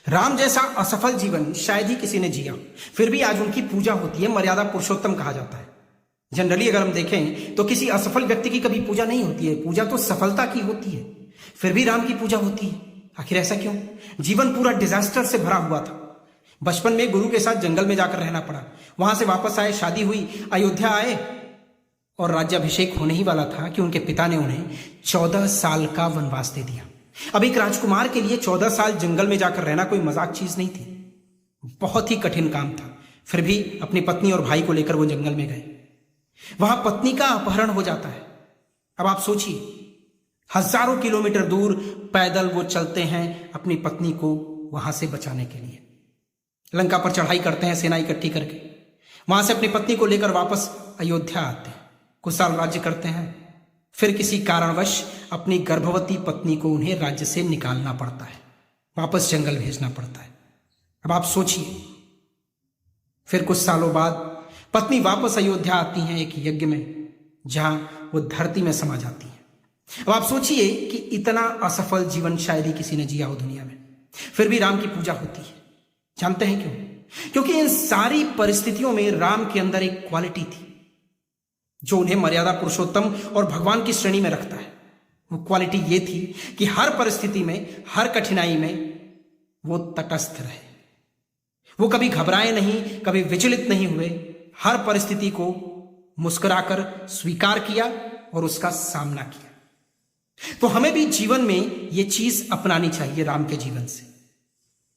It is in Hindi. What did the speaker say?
राम जैसा असफल जीवन शायद ही किसी ने जिया, फिर भी आज उनकी पूजा होती है। मर्यादा पुरुषोत्तम कहा जाता है। जनरली अगर हम देखें तो किसी असफल व्यक्ति की कभी पूजा नहीं होती है, पूजा तो सफलता की होती है। फिर भी राम की पूजा होती है। आखिर ऐसा क्यों? जीवन पूरा डिजास्टर से भरा हुआ था। बचपन में गुरु के साथ जंगल में जाकर रहना पड़ा, वहां से वापस आए, शादी हुई, अयोध्या आए और राज्याभिषेक होने ही वाला था कि उनके पिता ने उन्हें 14 साल का वनवास दे दिया। अब एक राजकुमार के लिए 14 साल जंगल में जाकर रहना कोई मजाक चीज नहीं थी, बहुत ही कठिन काम था। फिर भी अपनी पत्नी और भाई को लेकर वो जंगल में गए। वहां पत्नी का अपहरण हो जाता है। अब आप सोचिए, हजारों किलोमीटर दूर पैदल वो चलते हैं अपनी पत्नी को वहां से बचाने के लिए। लंका पर चढ़ाई करते हैं सेना इकट्ठी करके, वहां से अपनी पत्नी को लेकर वापस अयोध्या आते हैं, कुछ साल राज्य करते हैं। फिर किसी कारणवश अपनी गर्भवती पत्नी को उन्हें राज्य से निकालना पड़ता है, वापस जंगल भेजना पड़ता है। अब आप सोचिए, फिर कुछ सालों बाद पत्नी वापस अयोध्या आती हैं एक यज्ञ में, जहां वो धरती में समा जाती है। अब आप सोचिए कि इतना असफल जीवन शायद ही किसी ने जिया हो दुनिया में, फिर भी राम की पूजा होती है। जानते हैं क्यों? क्योंकि इन सारी परिस्थितियों में राम के अंदर एक क्वालिटी थी जो उन्हें मर्यादा पुरुषोत्तम और भगवान की श्रेणी में रखता है। वो क्वालिटी ये थी कि हर परिस्थिति में, हर कठिनाई में वो तटस्थ रहे। वो कभी घबराए नहीं, कभी विचलित नहीं हुए, हर परिस्थिति को मुस्कुराकर स्वीकार किया और उसका सामना किया। तो हमें भी जीवन में ये चीज अपनानी चाहिए राम के जीवन से।